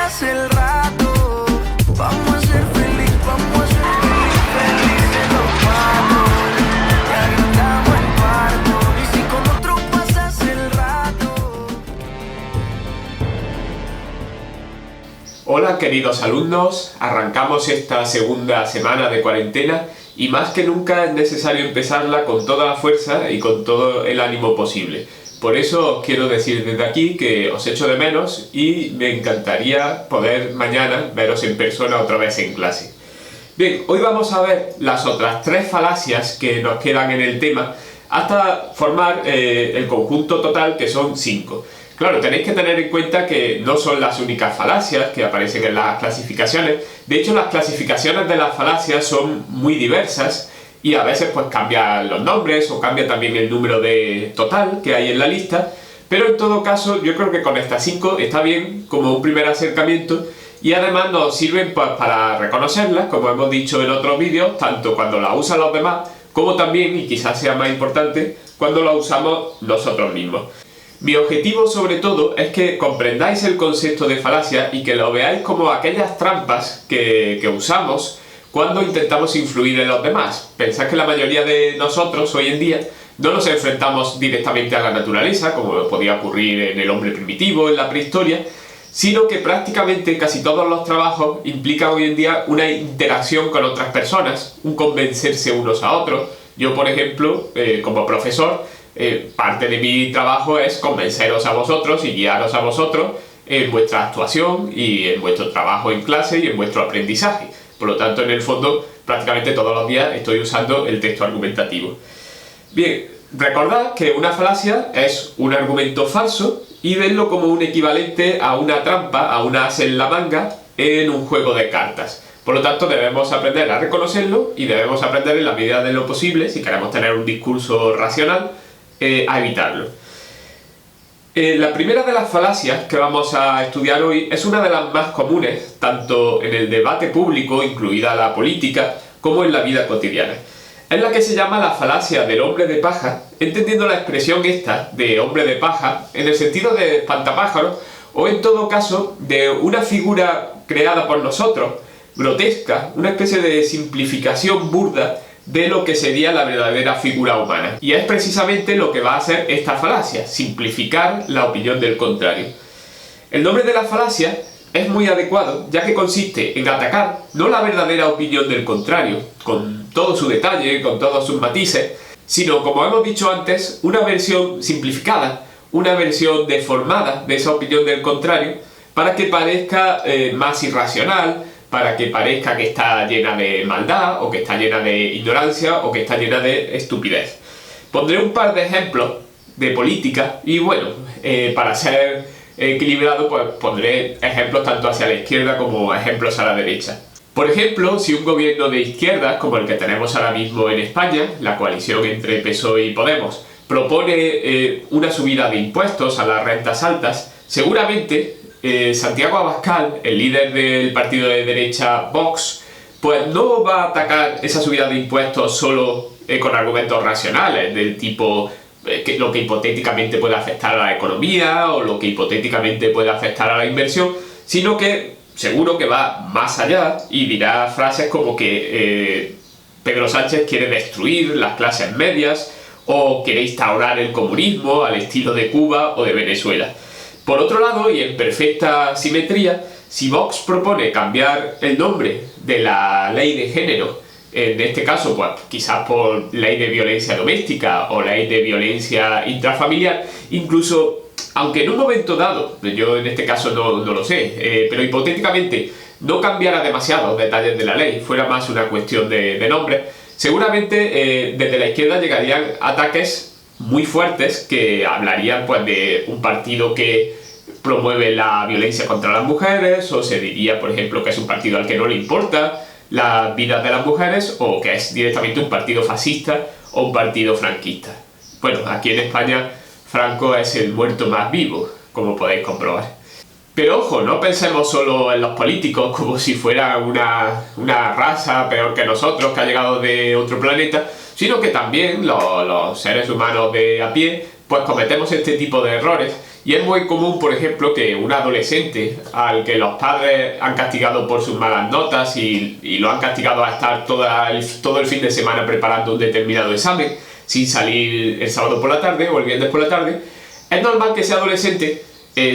pasas el rato. Vamos a ser feliz, vamos a ser felices los cuatro. Ya agrandamos el cuarto. Y si con otro pasas el rato. Hola queridos alumnos, arrancamos esta segunda semana de cuarentena y más que nunca es necesario empezarla con toda la fuerza y con todo el ánimo posible. Por eso os quiero decir desde aquí que os echo de menos y me encantaría poder mañana veros en persona otra vez en clase. Bien, hoy vamos a ver las otras 3 falacias que nos quedan en el tema hasta formar el conjunto total, que son 5. Claro, tenéis que tener en cuenta que no son las únicas falacias que aparecen en las clasificaciones. De hecho, las clasificaciones de las falacias son muy diversas y a veces pues cambian los nombres o cambia también el número de total que hay en la lista, pero en todo caso yo creo que con estas 5 está bien como un primer acercamiento y además nos sirven pues para reconocerlas, como hemos dicho en otros vídeos, tanto cuando las usan los demás como también, y quizás sea más importante, cuando las usamos nosotros mismos. Mi objetivo sobre todo es que comprendáis el concepto de falacia y que lo veáis como aquellas trampas que usamos cuando intentamos influir en los demás. Pensad que la mayoría de nosotros hoy en día no nos enfrentamos directamente a la naturaleza, como podía ocurrir en el hombre primitivo, en la prehistoria, sino que prácticamente casi todos los trabajos implican hoy en día una interacción con otras personas, un convencerse unos a otros. Yo, por ejemplo, como profesor, parte de mi trabajo es convenceros a vosotros y guiaros a vosotros en vuestra actuación y en vuestro trabajo en clase y en vuestro aprendizaje. Por lo tanto, en el fondo, prácticamente todos los días estoy usando el texto argumentativo. Bien, recordad que una falacia es un argumento falso y vedlo como un equivalente a una trampa, a un as en la manga en un juego de cartas. Por lo tanto, debemos aprender a reconocerlo y debemos aprender en la medida de lo posible, si queremos tener un discurso racional, a evitarlo. La primera de las falacias que vamos a estudiar hoy es una de las más comunes, tanto en el debate público, incluida la política, como en la vida cotidiana. Es la que se llama la falacia del hombre de paja, entendiendo la expresión esta de hombre de paja en el sentido de espantapájaros o en todo caso de una figura creada por nosotros, grotesca, una especie de simplificación burda de lo que sería la verdadera figura humana. Y es precisamente lo que va a hacer esta falacia, simplificar la opinión del contrario. El nombre de la falacia es muy adecuado, ya que consiste en atacar no la verdadera opinión del contrario, con todo su detalle, con todos sus matices, sino, como hemos dicho antes, una versión simplificada, una versión deformada de esa opinión del contrario, para que parezca más irracional, para que parezca que está llena de maldad, o que está llena de ignorancia, o que está llena de estupidez. Pondré un par de ejemplos de política, y bueno, para ser equilibrado, pues pondré ejemplos tanto hacia la izquierda como ejemplos a la derecha. Por ejemplo, si un gobierno de izquierdas, como el que tenemos ahora mismo en España, la coalición entre PSOE y Podemos, propone una subida de impuestos a las rentas altas, seguramente Santiago Abascal, el líder del partido de derecha Vox, pues no va a atacar esa subida de impuestos solo con argumentos racionales, del tipo lo que hipotéticamente puede afectar a la economía o lo que hipotéticamente puede afectar a la inversión, sino que seguro que va más allá y dirá frases como que Pedro Sánchez quiere destruir las clases medias o quiere instaurar el comunismo al estilo de Cuba o de Venezuela. Por otro lado, y en perfecta simetría, si Vox propone cambiar el nombre de la ley de género, en este caso, pues quizás por ley de violencia doméstica o ley de violencia intrafamiliar, incluso, aunque en un momento dado, yo en este caso no lo sé, pero hipotéticamente no cambiara demasiado los detalles de la ley, fuera más una cuestión de nombre, seguramente desde la izquierda llegarían ataques muy fuertes que hablarían pues de un partido que promueve la violencia contra las mujeres, o se diría, por ejemplo, que es un partido al que no le importa las vidas de las mujeres, o que es directamente un partido fascista o un partido franquista. Bueno, aquí en España Franco es el muerto más vivo, como podéis comprobar. Pero ojo, no pensemos solo en los políticos como si fuera una raza peor que nosotros que ha llegado de otro planeta, sino que también los seres humanos de a pie pues cometemos este tipo de errores. Y es muy común, por ejemplo, que un adolescente al que los padres han castigado por sus malas notas y lo han castigado a estar todo el fin de semana preparando un determinado examen sin salir el sábado por la tarde o el viernes por la tarde, es normal que ese adolescente,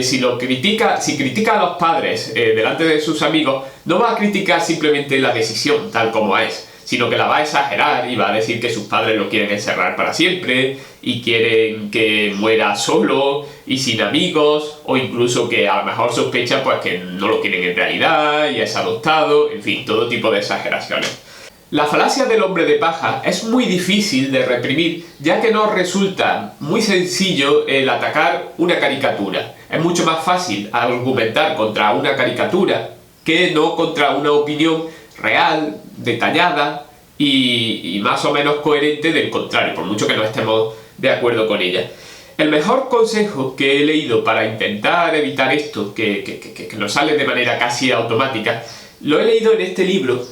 si critica a los padres delante de sus amigos, no va a criticar simplemente la decisión tal como es, sino que la va a exagerar y va a decir que sus padres lo quieren encerrar para siempre y quieren que muera solo y sin amigos, o incluso que a lo mejor sospecha pues que no lo quieren en realidad y es adoptado, en fin, todo tipo de exageraciones. La falacia del hombre de paja es muy difícil de reprimir, ya que nos resulta muy sencillo el atacar una caricatura. Es mucho más fácil argumentar contra una caricatura que no contra una opinión real, detallada y más o menos coherente del contrario, por mucho que no estemos de acuerdo con ella. El mejor consejo que he leído para intentar evitar esto, que nos sale de manera casi automática, lo he leído en este libro,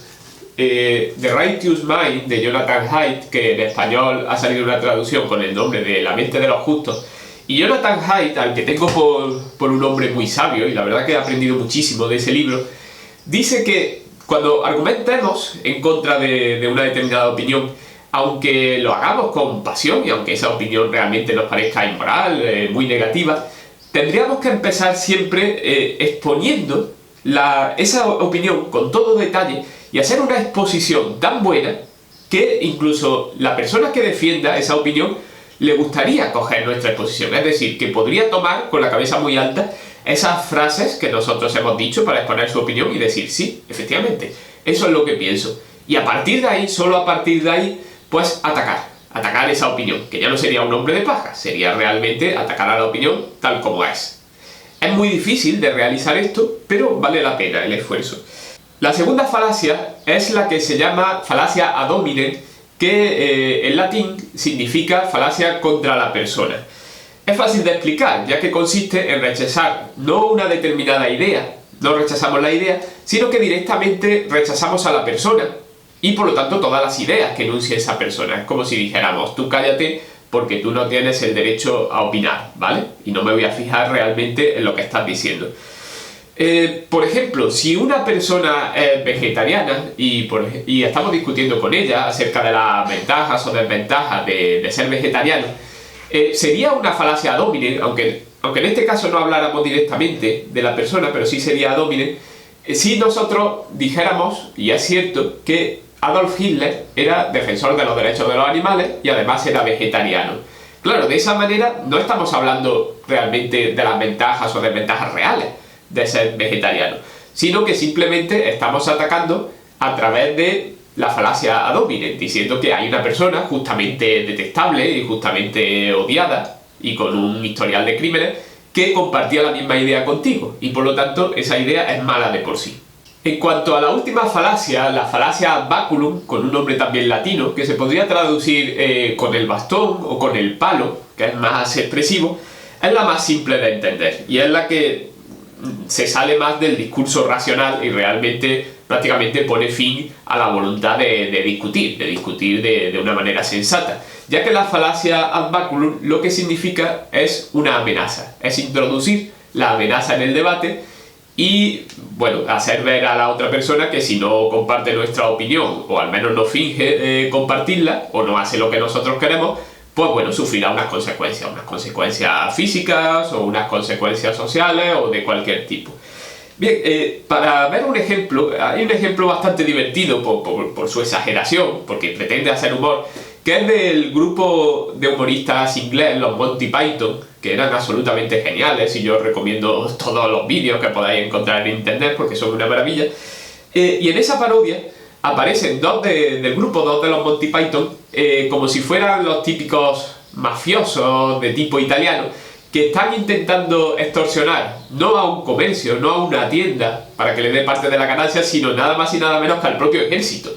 The Righteous Mind, de Jonathan Haidt, que en español ha salido una traducción con el nombre de La mente de los justos. Y Jonathan Haidt, al que tengo por un hombre muy sabio, y la verdad que he aprendido muchísimo de ese libro, dice que cuando argumentemos en contra de una determinada opinión, aunque lo hagamos con pasión y aunque esa opinión realmente nos parezca inmoral, muy negativa, tendríamos que empezar siempre exponiendo esa opinión con todo detalle y hacer una exposición tan buena que incluso la persona que defienda esa opinión le gustaría coger nuestra exposición. Es decir, que podría tomar con la cabeza muy alta esas frases que nosotros hemos dicho para exponer su opinión y decir, sí, efectivamente, eso es lo que pienso. Y a partir de ahí, solo a partir de ahí, pues atacar esa opinión, que ya no sería un hombre de paja, sería realmente atacar a la opinión tal como es. Es muy difícil de realizar esto, pero vale la pena el esfuerzo. La segunda falacia es la que se llama falacia ad hominem, que en latín significa falacia contra la persona. Es fácil de explicar, ya que consiste en rechazar no una determinada idea, no rechazamos la idea, sino que directamente rechazamos a la persona y por lo tanto todas las ideas que enuncia esa persona. Es como si dijéramos, tú cállate porque tú no tienes el derecho a opinar, ¿vale? Y no me voy a fijar realmente en lo que estás diciendo. Por ejemplo, si una persona es vegetariana y estamos discutiendo con ella acerca de las ventajas o desventajas de ser vegetariano, sería una falacia ad hominem, aunque en este caso no habláramos directamente de la persona, pero sí sería ad hominem, si nosotros dijéramos, y es cierto, que Adolf Hitler era defensor de los derechos de los animales y además era vegetariano. Claro, de esa manera no estamos hablando realmente de las ventajas o desventajas reales de ser vegetariano, sino que simplemente estamos atacando a través de la falacia ad hominem, diciendo que hay una persona justamente detestable y justamente odiada y con un historial de crímenes que compartía la misma idea contigo y por lo tanto esa idea es mala de por sí. En cuanto a la última falacia, la falacia ad baculum, con un nombre también latino, que se podría traducir con el bastón o con el palo, que es más expresivo, es la más simple de entender y es la que se sale más del discurso racional y realmente prácticamente pone fin a la voluntad de discutir de una manera sensata, ya que la falacia ad baculum lo que significa es una amenaza, es introducir la amenaza en el debate y, bueno, hacer ver a la otra persona que si no comparte nuestra opinión o al menos no finge compartirla o no hace lo que nosotros queremos, pues bueno, sufrirá unas consecuencias físicas o unas consecuencias sociales o de cualquier tipo. Bien, para ver un ejemplo, hay un ejemplo bastante divertido por su exageración, porque pretende hacer humor, que es del grupo de humoristas inglés, los Monty Python, que eran absolutamente geniales y yo recomiendo todos los vídeos que podáis encontrar en internet porque son una maravilla. Y en esa parodia aparecen dos del grupo, dos de los Monty Python, como si fueran los típicos mafiosos de tipo italiano, que están intentando extorsionar no a un comercio, no a una tienda para que le dé parte de la ganancia, sino nada más y nada menos que al propio ejército.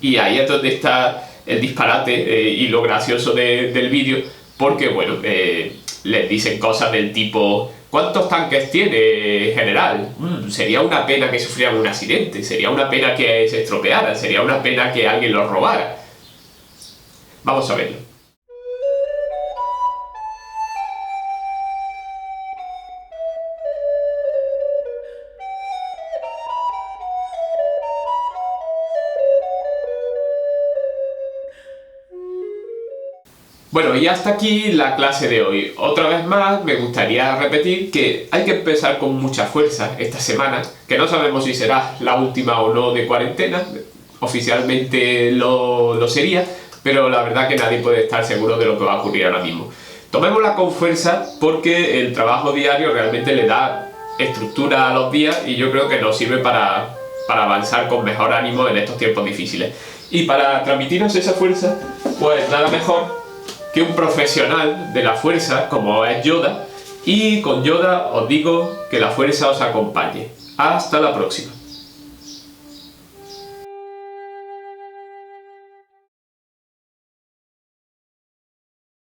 Y ahí es donde está el disparate y lo gracioso del vídeo, porque bueno, les dicen cosas del tipo: ¿cuántos tanques tiene, general? Sería una pena que sufrieran un accidente, sería una pena que se estropearan, sería una pena que alguien los robara. Vamos a verlo. Bueno, y hasta aquí la clase de hoy. Otra vez más me gustaría repetir que hay que empezar con mucha fuerza esta semana, que no sabemos si será la última o no de cuarentena, oficialmente lo sería, pero la verdad que nadie puede estar seguro de lo que va a ocurrir ahora mismo. Tomémosla con fuerza porque el trabajo diario realmente le da estructura a los días y yo creo que nos sirve para avanzar con mejor ánimo en estos tiempos difíciles. Y para transmitirnos esa fuerza, pues nada mejor que un profesional de la fuerza como es Yoda, y con Yoda os digo que la fuerza os acompañe. Hasta la próxima.